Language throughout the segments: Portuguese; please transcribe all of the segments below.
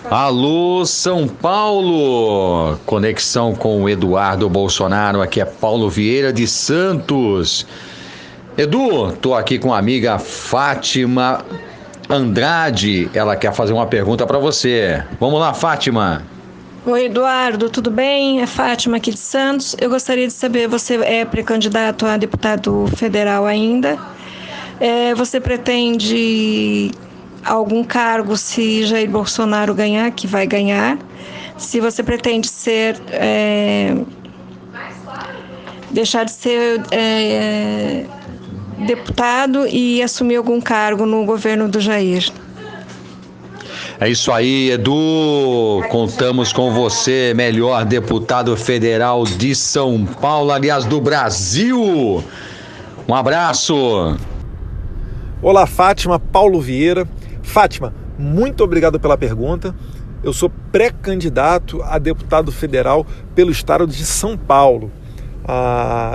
Alô, São Paulo! Conexão com o Eduardo Bolsonaro, aqui é Paulo Vieira de Santos. Edu, tô aqui com a amiga Fátima Andrade, ela quer fazer uma pergunta para você. Vamos lá, Fátima. Oi, Eduardo, tudo bem? É Fátima aqui de Santos. Eu gostaria de saber, você é pré-candidato a deputado federal ainda? Você pretende algum cargo se Jair Bolsonaro ganhar, que vai ganhar? Se você pretende deixar de ser deputado e assumir algum cargo no governo do Jair? É isso aí, Edu. Contamos com você, melhor deputado federal de São Paulo, aliás, do Brasil. Um abraço. Olá, Fátima, Paulo Vieira. Fátima, muito obrigado pela pergunta. Eu sou pré-candidato a deputado federal pelo estado de São Paulo.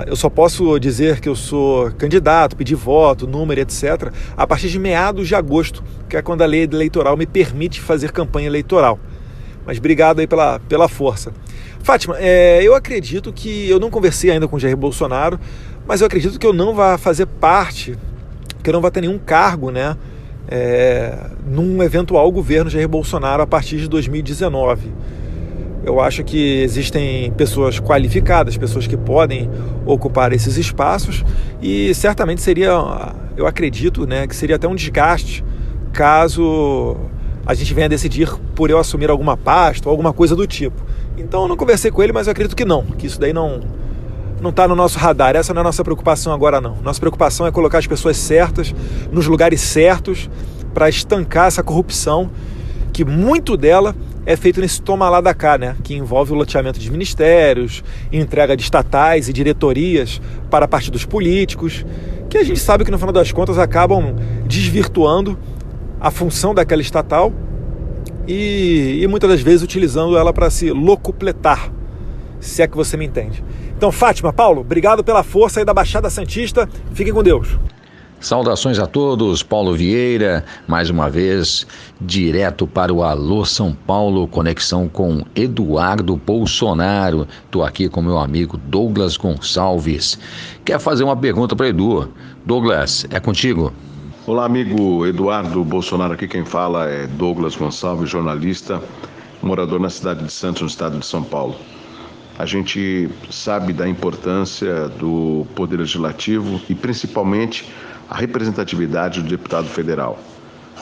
Eu só posso dizer que eu sou candidato, pedir voto, número, etc., a partir de meados de agosto, que é quando a lei eleitoral me permite fazer campanha eleitoral. Mas obrigado aí pela força. Fátima, eu acredito que eu não conversei ainda com o Jair Bolsonaro, mas eu acredito que eu não vá fazer parte, que eu não vá ter nenhum cargo, né, num eventual governo Jair Bolsonaro a partir de 2019. Eu acho que existem pessoas qualificadas, pessoas que podem ocupar esses espaços e certamente eu acredito, né, que seria até um desgaste caso a gente venha decidir por eu assumir alguma pasta ou alguma coisa do tipo. Então eu não conversei com ele, mas eu acredito que não, que isso daí não está no nosso radar. Essa não é a nossa preocupação agora, não. Nossa preocupação é colocar as pessoas certas nos lugares certos para estancar essa corrupção, que muito dela é feito nesse toma lá da cá, né? Que envolve o loteamento de ministérios, entrega de estatais e diretorias para partidos políticos, que a gente sabe que no final das contas acabam desvirtuando a função daquela estatal e muitas das vezes utilizando ela para se locupletar, se é que você me entende. Então, Fátima, Paulo, obrigado pela força aí da Baixada Santista. Fiquem com Deus. Saudações a todos, Paulo Vieira, mais uma vez, direto para o Alô São Paulo, conexão com Eduardo Bolsonaro. Estou aqui com meu amigo Douglas Gonçalves. Quer fazer uma pergunta para Edu? Douglas, é contigo. Olá, amigo Eduardo Bolsonaro, aqui quem fala é Douglas Gonçalves, jornalista, morador na cidade de Santos, no estado de São Paulo. A gente sabe da importância do Poder Legislativo e principalmente a representatividade do deputado federal.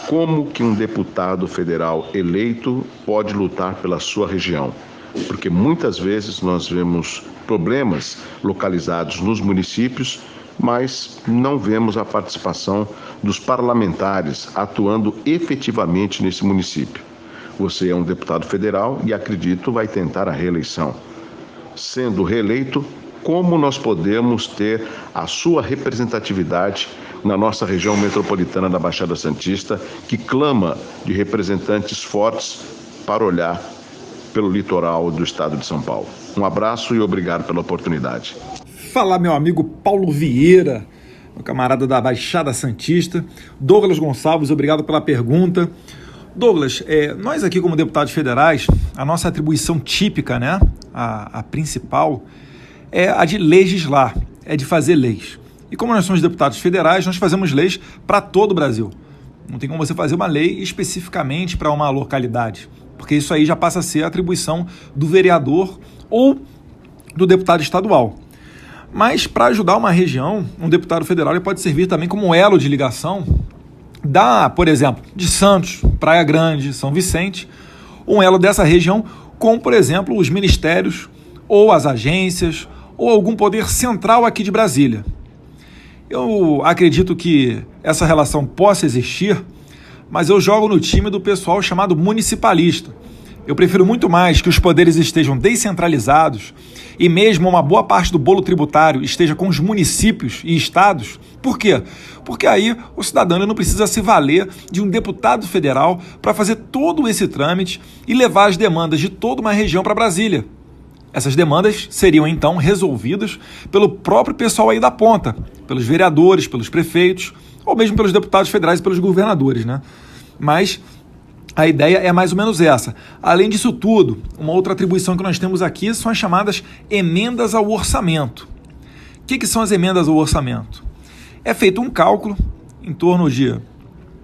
Como que um deputado federal eleito pode lutar pela sua região? Porque muitas vezes nós vemos problemas localizados nos municípios, mas não vemos a participação dos parlamentares atuando efetivamente nesse município. Você é um deputado federal e, acredito, vai tentar a reeleição. Sendo reeleito, como nós podemos ter a sua representatividade na nossa região metropolitana da Baixada Santista, que clama de representantes fortes para olhar pelo litoral do estado de São Paulo? Um abraço e obrigado pela oportunidade. Fala, meu amigo Paulo Vieira, meu camarada da Baixada Santista. Douglas Gonçalves, obrigado pela pergunta. Douglas, nós aqui como deputados federais, a nossa atribuição típica, né, a principal, é a de legislar, é de fazer leis. E como nós somos deputados federais, nós fazemos leis para todo o Brasil. Não tem como você fazer uma lei especificamente para uma localidade, porque isso aí já passa a ser a atribuição do vereador ou do deputado estadual. Mas para ajudar uma região, um deputado federal ele pode servir também como elo de ligação por exemplo, de Santos, Praia Grande, São Vicente, um elo dessa região com, por exemplo, os ministérios ou as agências ou algum poder central aqui de Brasília. Eu acredito que essa relação possa existir, mas eu jogo no time do pessoal chamado municipalista. Eu prefiro muito mais que os poderes estejam descentralizados e mesmo uma boa parte do bolo tributário esteja com os municípios e estados. Por quê? Porque aí o cidadão não precisa se valer de um deputado federal para fazer todo esse trâmite e levar as demandas de toda uma região para Brasília. Essas demandas seriam então resolvidas pelo próprio pessoal aí da ponta, pelos vereadores, pelos prefeitos, ou mesmo pelos deputados federais e pelos governadores, né? Mas A ideia é mais ou menos essa. Além disso tudo, uma outra atribuição que nós temos aqui são as chamadas emendas ao orçamento. O que são as emendas ao orçamento? É feito um cálculo em torno de,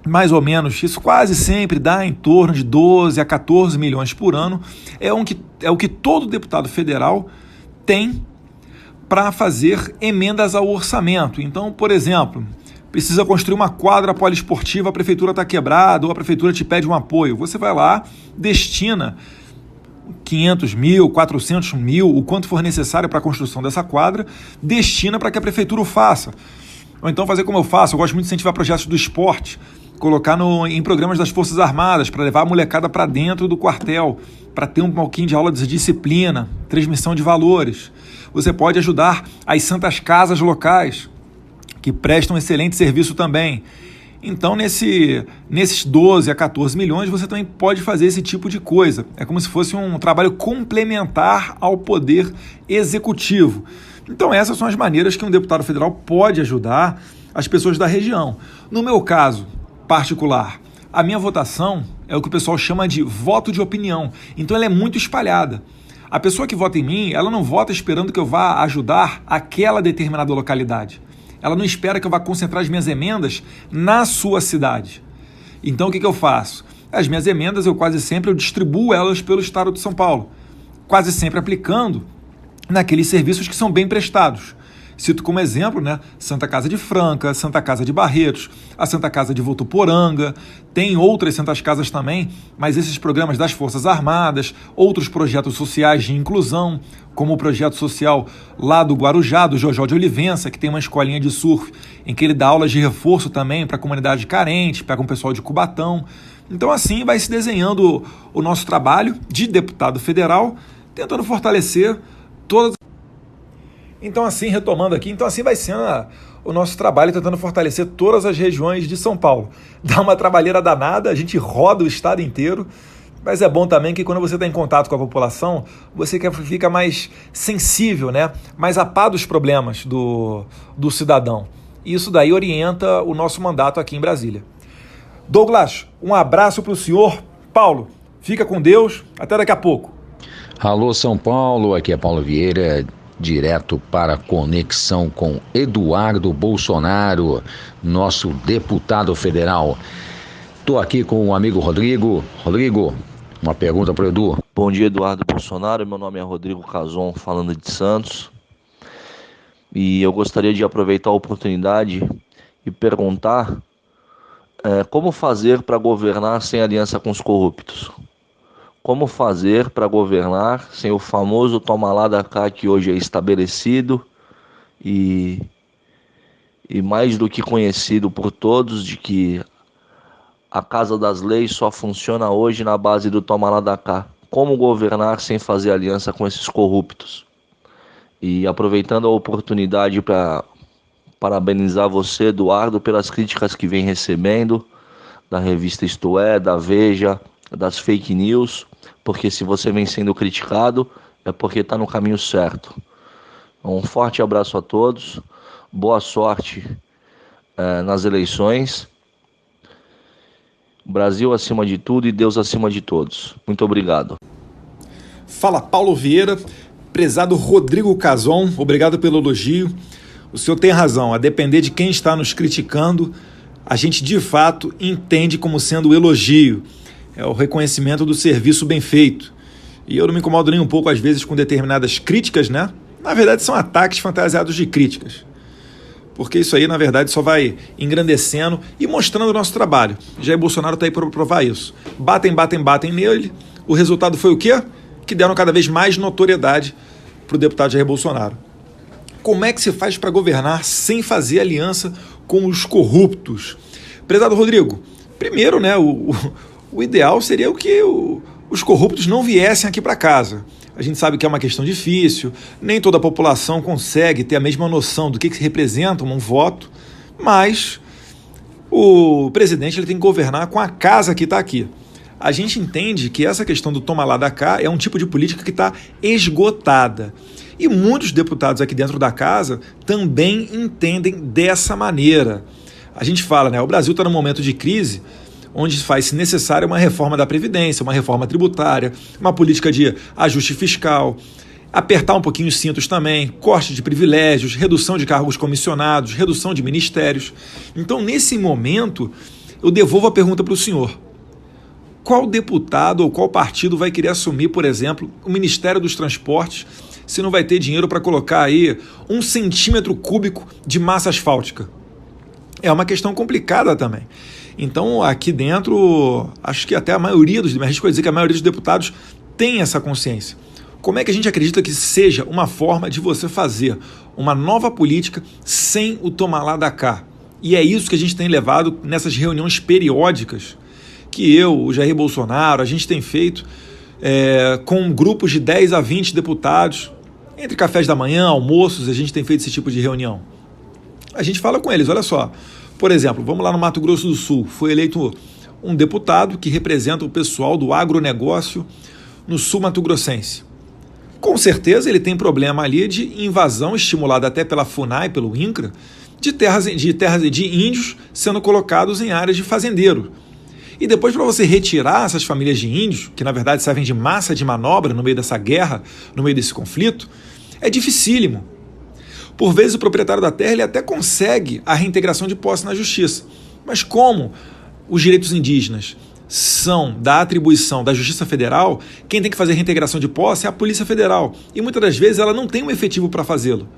mais ou menos, isso quase sempre dá em torno de 12 a 14 milhões por ano. É o que todo deputado federal tem para fazer emendas ao orçamento. Então, por exemplo, precisa construir uma quadra poliesportiva, a prefeitura está quebrada ou a prefeitura te pede um apoio. Você vai lá, destina 500 mil, 400 mil, o quanto for necessário para a construção dessa quadra, destina para que a prefeitura o faça. Ou então fazer como eu faço, eu gosto muito de incentivar projetos do esporte, colocar em programas das Forças Armadas, para levar a molecada para dentro do quartel, para ter um pouquinho de aula de disciplina, transmissão de valores. Você pode ajudar as santas casas locais, que prestam excelente serviço também. Então, nesses 12 a 14 milhões, você também pode fazer esse tipo de coisa. É como se fosse um trabalho complementar ao poder executivo. Então, essas são as maneiras que um deputado federal pode ajudar as pessoas da região. No meu caso particular, a minha votação é o que o pessoal chama de voto de opinião. Então, ela é muito espalhada. A pessoa que vota em mim, ela não vota esperando que eu vá ajudar aquela determinada localidade. Ela não espera que eu vá concentrar as minhas emendas na sua cidade. Então, o que eu faço? As minhas emendas, eu distribuo elas pelo estado de São Paulo, quase sempre aplicando naqueles serviços que são bem prestados. Cito como exemplo, Santa Casa de Franca, Santa Casa de Barretos, a Santa Casa de Votuporanga, tem outras Santas Casas também, mas esses programas das Forças Armadas, outros projetos sociais de inclusão, como o projeto social lá do Guarujá, do Jojó de Olivença, que tem uma escolinha de surf, em que ele dá aulas de reforço também para a comunidade carente, pega um pessoal de Cubatão. Então assim vai se desenhando o nosso trabalho de deputado federal, tentando fortalecer todas. Então assim, retomando aqui, vai sendo o nosso trabalho tentando fortalecer todas as regiões de São Paulo. Dá uma trabalheira danada, a gente roda o estado inteiro, mas é bom também que quando você está em contato com a população, você fica mais sensível, mais a par dos problemas do cidadão. E isso daí orienta o nosso mandato aqui em Brasília. Douglas, um abraço para o senhor. Paulo, fica com Deus, até daqui a pouco. Alô São Paulo, aqui é Paulo Vieira, direto para a conexão com Eduardo Bolsonaro, nosso deputado federal. Estou aqui com o amigo Rodrigo. Rodrigo, uma pergunta para o Edu. Bom dia, Eduardo Bolsonaro. Meu nome é Rodrigo Cazon, falando de Santos. E eu gostaria de aproveitar a oportunidade e perguntar como fazer para governar sem aliança com os corruptos. Como fazer para governar sem o famoso toma lá da cá que hoje é estabelecido e mais do que conhecido por todos de que a Casa das Leis só funciona hoje na base do toma lá da cá. Como governar sem fazer aliança com esses corruptos? E aproveitando a oportunidade para parabenizar você, Eduardo, pelas críticas que vem recebendo da revista Isto É, da Veja, das fake news, porque se você vem sendo criticado é porque está no caminho certo. Um forte abraço a todos, boa sorte nas eleições. Brasil acima de tudo e Deus acima de todos. Muito obrigado. Fala Paulo Vieira, prezado Rodrigo Cazon, obrigado pelo elogio. O senhor tem razão, a depender de quem está nos criticando, a gente de fato entende como sendo elogio. É o reconhecimento do serviço bem feito. E eu não me incomodo nem um pouco, às vezes, com determinadas críticas, Na verdade, são ataques fantasiados de críticas. Porque isso aí, na verdade, só vai engrandecendo e mostrando o nosso trabalho. Jair Bolsonaro está aí para provar isso. Batem nele. O resultado foi o quê? Que deram cada vez mais notoriedade para o deputado Jair Bolsonaro. Como é que se faz para governar sem fazer aliança com os corruptos? Prezado Rodrigo, primeiro, o ideal seria que os corruptos não viessem aqui para casa. A gente sabe que é uma questão difícil, nem toda a população consegue ter a mesma noção do que representa um voto, mas o presidente ele tem que governar com a casa que está aqui. A gente entende que essa questão do toma lá da cá é um tipo de política que está esgotada. E muitos deputados aqui dentro da casa também entendem dessa maneira. A gente fala, o Brasil está num momento de crise. onde faz-se necessária uma reforma da Previdência, uma reforma tributária, uma política de ajuste fiscal, apertar um pouquinho os cintos também, corte de privilégios, redução de cargos comissionados, redução de ministérios. Então, nesse momento, eu devolvo a pergunta para o senhor. Qual deputado ou qual partido vai querer assumir, por exemplo, o Ministério dos Transportes se não vai ter dinheiro para colocar aí 1 centímetro cúbico de massa asfáltica? É uma questão complicada também. Então, aqui dentro, acho que até a maioria dos, me arrisco a dizer que a maioria dos deputados tem essa consciência. Como é que a gente acredita que seja uma forma de você fazer uma nova política sem o tomar lá da cá? E é isso que a gente tem levado nessas reuniões periódicas que eu, o Jair Bolsonaro, a gente tem feito com grupos de 10 a 20 deputados, entre cafés da manhã, almoços, a gente tem feito esse tipo de reunião. A gente fala com eles, olha só, por exemplo, vamos lá no Mato Grosso do Sul, foi eleito um deputado que representa o pessoal do agronegócio no sul mato-grossense. Com certeza ele tem problema ali de invasão, estimulada até pela FUNAI, pelo INCRA, de terras de índios sendo colocados em áreas de fazendeiro. E depois, para você retirar essas famílias de índios, que na verdade servem de massa de manobra no meio dessa guerra, no meio desse conflito, é dificílimo. Por vezes o proprietário da terra ele até consegue a reintegração de posse na justiça. Mas como os direitos indígenas são da atribuição da Justiça Federal, quem tem que fazer a reintegração de posse é a Polícia Federal. E muitas das vezes ela não tem um efetivo para fazê-lo.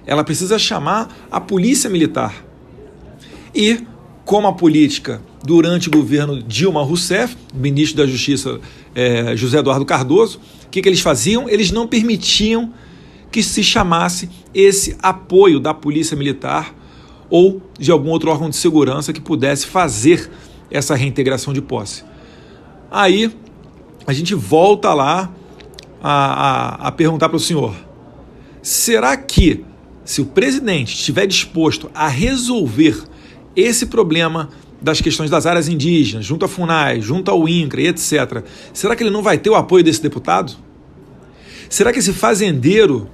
Ela precisa chamar a Polícia Militar. E, como a política durante o governo Dilma Rousseff, ministro da Justiça José Eduardo Cardoso, o que eles faziam? Eles não permitiam que se chamasse esse apoio da Polícia Militar ou de algum outro órgão de segurança que pudesse fazer essa reintegração de posse. Aí a gente volta lá a perguntar para o senhor, será que se o presidente estiver disposto a resolver esse problema das questões das áreas indígenas, junto à FUNAI, junto ao INCRA e etc., será que ele não vai ter o apoio desse deputado? Será que esse fazendeiro,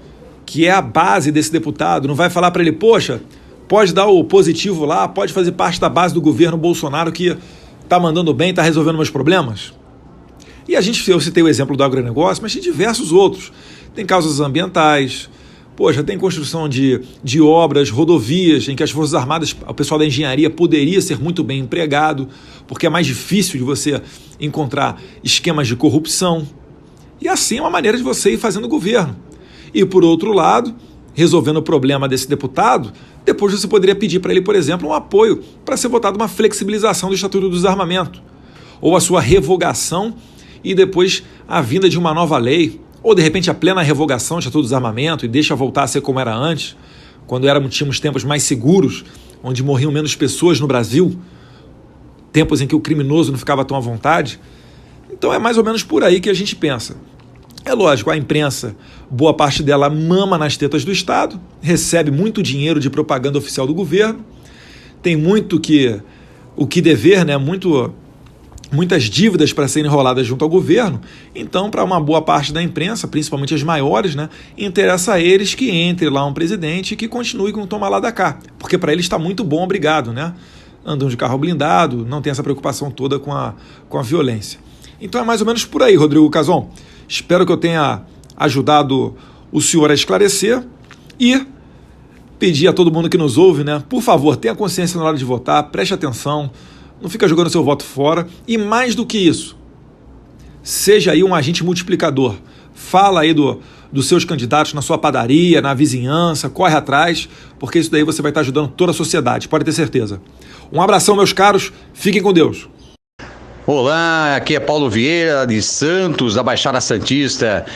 que é a base desse deputado, não vai falar para ele, poxa, pode dar o positivo lá, pode fazer parte da base do governo Bolsonaro que está mandando bem, está resolvendo meus problemas? E eu citei o exemplo do agronegócio, mas tem diversos outros. Tem causas ambientais, poxa, tem construção de obras, rodovias, em que as Forças Armadas, o pessoal da engenharia poderia ser muito bem empregado, porque é mais difícil de você encontrar esquemas de corrupção. E assim é uma maneira de você ir fazendo governo. E, por outro lado, resolvendo o problema desse deputado, depois você poderia pedir para ele, por exemplo, um apoio para ser votada uma flexibilização do Estatuto do Desarmamento, ou a sua revogação e depois a vinda de uma nova lei, ou de repente a plena revogação do Estatuto do Desarmamento e deixa voltar a ser como era antes, quando tínhamos tempos mais seguros, onde morriam menos pessoas no Brasil, tempos em que o criminoso não ficava tão à vontade. Então é mais ou menos por aí que a gente pensa. É lógico, a imprensa, boa parte dela mama nas tetas do Estado, recebe muito dinheiro de propaganda oficial do governo, tem muito o que dever, né? Muitas dívidas para serem enroladas junto ao governo. Então, para uma boa parte da imprensa, principalmente as maiores, né, interessa a eles que entre lá um presidente e que continue com o toma lá da cá, porque para eles está muito bom, obrigado, né? Andam de carro blindado, não tem essa preocupação toda com a violência. Então é mais ou menos por aí, Rodrigo Cazon. Espero que eu tenha ajudado o senhor a esclarecer e pedir a todo mundo que nos ouve, né, por favor, tenha consciência na hora de votar, preste atenção, não fica jogando seu voto fora e, mais do que isso, seja aí um agente multiplicador. Fala aí dos seus candidatos na sua padaria, na vizinhança, corre atrás, porque isso daí você vai estar ajudando toda a sociedade, pode ter certeza. Um abração, meus caros, fiquem com Deus. Olá, aqui é Paulo Vieira de Santos, da Baixada Santista.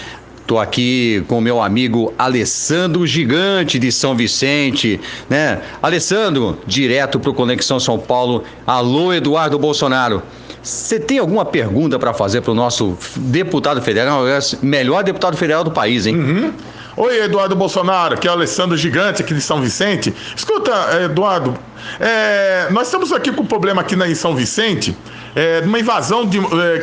Estou aqui com o meu amigo Alessandro Gigante de São Vicente, né? Alessandro, direto para o Conexão São Paulo. Alô, Eduardo Bolsonaro. Você tem alguma pergunta para fazer para o nosso deputado federal? Melhor deputado federal do país, hein? Uhum. Oi, Eduardo Bolsonaro, que é o Alessandro Gigante aqui de São Vicente. Escuta, Eduardo, nós estamos aqui com um problema aqui em São Vicente, uma invasão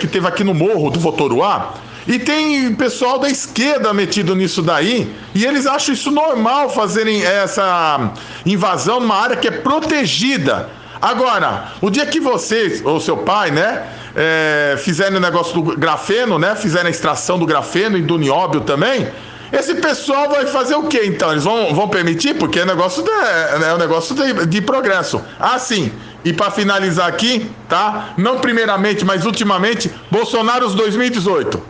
que teve aqui no Morro do Votoruá, e tem pessoal da esquerda metido nisso daí, e eles acham isso normal fazerem essa invasão numa área que é protegida. Agora, o dia que vocês, ou seu pai, né, fizerem o negócio do grafeno, né, fizerem a extração do grafeno e do nióbio também, esse pessoal vai fazer o quê, então? Eles vão permitir? Porque é um negócio de progresso. Ah, sim. E para finalizar aqui, tá? Não primeiramente, mas ultimamente, Bolsonaro 2018.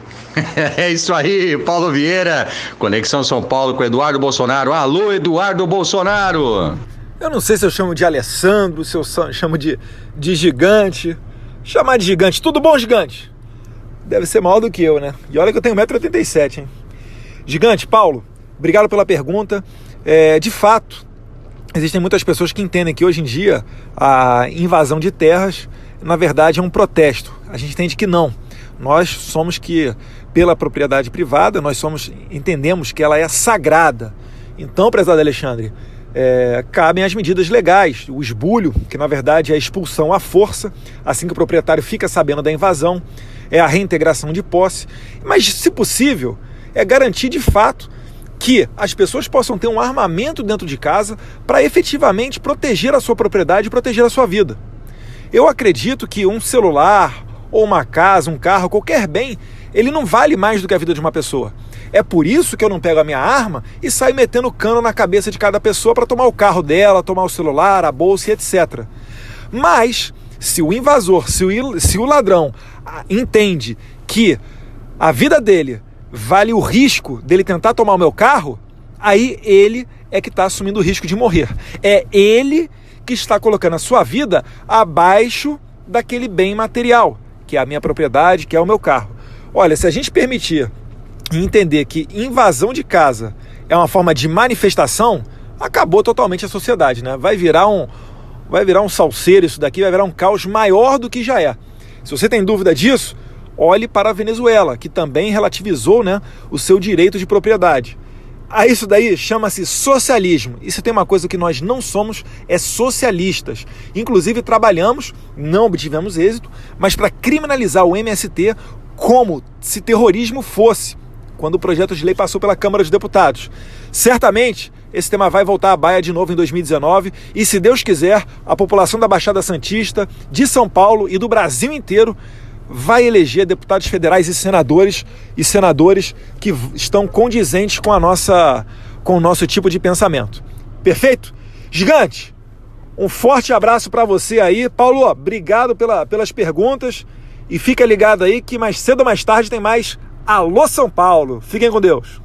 É isso aí, Paulo Vieira, Conexão São Paulo com Eduardo Bolsonaro. Alô, Eduardo Bolsonaro. Eu não sei se eu chamo de Alessandro, se eu chamo de gigante. Chamar de gigante. Tudo bom, gigante? Deve ser maior do que eu, né? E olha que eu tenho 1,87 m, hein? Gigante, Paulo, obrigado pela pergunta. De fato, existem muitas pessoas que entendem que hoje em dia a invasão de terras, na verdade, é um protesto. A gente entende que não. Nós somos que, pela propriedade privada, entendemos que ela é sagrada. Então, prezado Alexandre, cabem as medidas legais, o esbulho, que na verdade é a expulsão à força, assim que o proprietário fica sabendo da invasão, é a reintegração de posse, mas, se possível, é garantir de fato que as pessoas possam ter um armamento dentro de casa para efetivamente proteger a sua propriedade e proteger a sua vida. Eu acredito que um celular, ou uma casa, um carro, qualquer bem, ele não vale mais do que a vida de uma pessoa. É por isso que eu não pego a minha arma e saio metendo cano na cabeça de cada pessoa para tomar o carro dela, tomar o celular, a bolsa e etc. Mas, se o invasor, se o ladrão entende que a vida dele vale o risco dele tentar tomar o meu carro, aí ele é que está assumindo o risco de morrer. É ele que está colocando a sua vida abaixo daquele bem material, que é a minha propriedade, que é o meu carro. Olha, se a gente permitir e entender que invasão de casa é uma forma de manifestação, acabou totalmente a sociedade, né? Vai virar um salseiro isso daqui, vai virar um caos maior do que já é. Se você tem dúvida disso, olhe para a Venezuela, que também relativizou, né, o seu direito de propriedade. Isso daí chama-se socialismo. E se tem uma coisa que nós não somos, é socialistas. Inclusive trabalhamos, não obtivemos êxito, mas para criminalizar o MST como se terrorismo fosse, quando o projeto de lei passou pela Câmara dos Deputados. Certamente, esse tema vai voltar à baia de novo em 2019 e, se Deus quiser, a população da Baixada Santista, de São Paulo e do Brasil inteiro vai eleger deputados federais e senadores que estão condizentes com o nosso tipo de pensamento. Perfeito? Gigante, um forte abraço para você aí. Paulo, obrigado pelas perguntas e fica ligado aí que mais cedo ou mais tarde tem mais Alô São Paulo. Fiquem com Deus.